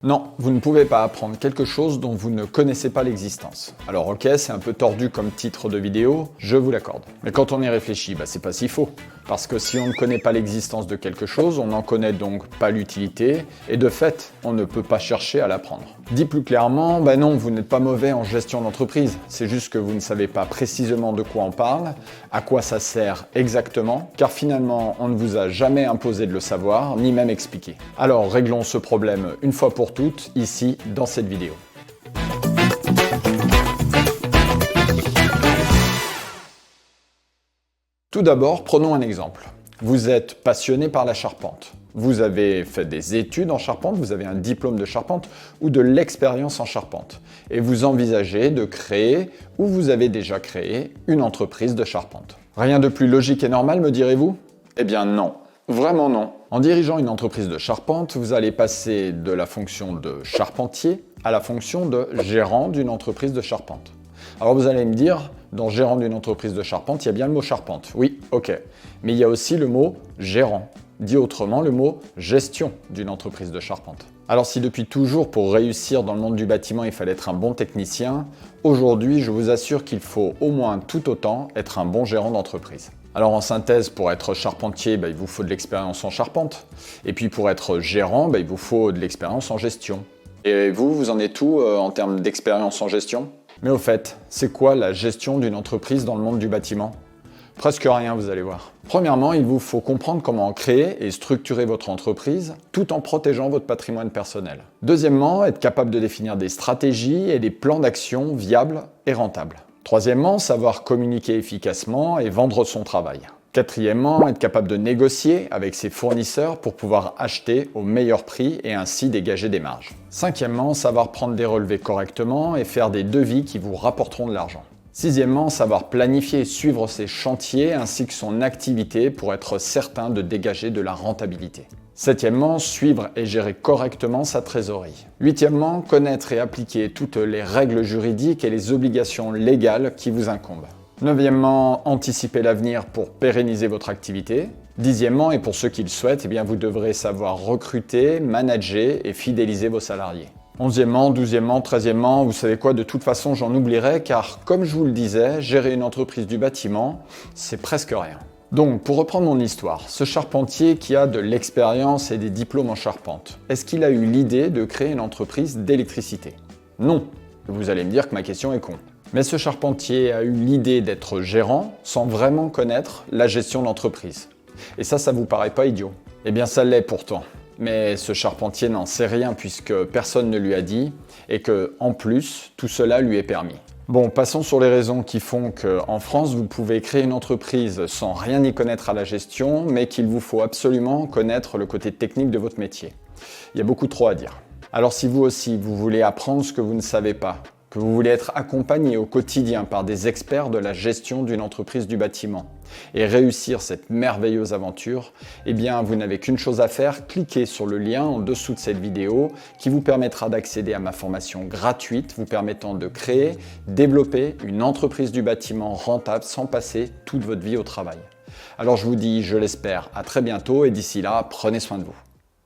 Non, vous ne pouvez pas apprendre quelque chose dont vous ne connaissez pas l'existence. Alors ok, c'est un peu tordu comme titre de vidéo, je vous l'accorde. Mais quand on y réfléchit, c'est pas si faux. Parce que si on ne connaît pas l'existence de quelque chose, on n'en connaît donc pas l'utilité, et de fait, on ne peut pas chercher à l'apprendre. Dit plus clairement, non, vous n'êtes pas mauvais en gestion d'entreprise, c'est juste que vous ne savez pas précisément de quoi on parle, à quoi ça sert exactement, car finalement, on ne vous a jamais imposé de le savoir, ni même expliqué. Alors réglons ce problème une fois pour toutes, ici, dans cette vidéo. Tout d'abord, prenons un exemple. Vous êtes passionné par la charpente. Vous avez fait des études en charpente, vous avez un diplôme de charpente ou de l'expérience en charpente. Et vous envisagez de créer, ou vous avez déjà créé, une entreprise de charpente. Rien de plus logique et normal, me direz-vous? Eh bien non, vraiment non. En dirigeant une entreprise de charpente, vous allez passer de la fonction de charpentier à la fonction de gérant d'une entreprise de charpente. Alors vous allez me dire, dans gérant d'une entreprise de charpente, il y a bien le mot charpente. Oui, ok. Mais il y a aussi le mot gérant. Dit autrement, le mot gestion d'une entreprise de charpente. Alors si depuis toujours, pour réussir dans le monde du bâtiment, il fallait être un bon technicien, aujourd'hui, je vous assure qu'il faut au moins tout autant être un bon gérant d'entreprise. Alors en synthèse, pour être charpentier, il vous faut de l'expérience en charpente. Et puis pour être gérant, il vous faut de l'expérience en gestion. Et vous en êtes où en termes d'expérience en gestion? Mais au fait, c'est quoi la gestion d'une entreprise dans le monde du bâtiment? Presque rien, vous allez voir. Premièrement, il vous faut comprendre comment créer et structurer votre entreprise tout en protégeant votre patrimoine personnel. Deuxièmement, être capable de définir des stratégies et des plans d'action viables et rentables. Troisièmement, savoir communiquer efficacement et vendre son travail. Quatrièmement, être capable de négocier avec ses fournisseurs pour pouvoir acheter au meilleur prix et ainsi dégager des marges. Cinquièmement, savoir prendre des relevés correctement et faire des devis qui vous rapporteront de l'argent. Sixièmement, savoir planifier et suivre ses chantiers ainsi que son activité pour être certain de dégager de la rentabilité. Septièmement, suivre et gérer correctement sa trésorerie. Huitièmement, connaître et appliquer toutes les règles juridiques et les obligations légales qui vous incombent. Neuvièmement, anticiper l'avenir pour pérenniser votre activité. Dixièmement, et pour ceux qui le souhaitent, vous devrez savoir recruter, manager et fidéliser vos salariés. Onzièmement, douzièmement, treizièmement, vous savez quoi, de toute façon j'en oublierai car comme je vous le disais, gérer une entreprise du bâtiment, c'est presque rien. Donc pour reprendre mon histoire, ce charpentier qui a de l'expérience et des diplômes en charpente, est-ce qu'il a eu l'idée de créer une entreprise d'électricité? Non. Vous allez me dire que ma question est con. Mais ce charpentier a eu l'idée d'être gérant sans vraiment connaître la gestion d'entreprise. Et ça vous paraît pas idiot? Eh bien ça l'est pourtant. Mais ce charpentier n'en sait rien puisque personne ne lui a dit et que, en plus, tout cela lui est permis. Bon, passons sur les raisons qui font qu'en France, vous pouvez créer une entreprise sans rien y connaître à la gestion, mais qu'il vous faut absolument connaître le côté technique de votre métier. Il y a beaucoup trop à dire. Alors si vous aussi, vous voulez apprendre ce que vous ne savez pas, que vous voulez être accompagné au quotidien par des experts de la gestion d'une entreprise du bâtiment et réussir cette merveilleuse aventure, vous n'avez qu'une chose à faire, cliquez sur le lien en dessous de cette vidéo qui vous permettra d'accéder à ma formation gratuite vous permettant de créer, développer une entreprise du bâtiment rentable sans passer toute votre vie au travail. Alors je vous dis, je l'espère, à très bientôt et d'ici là, prenez soin de vous.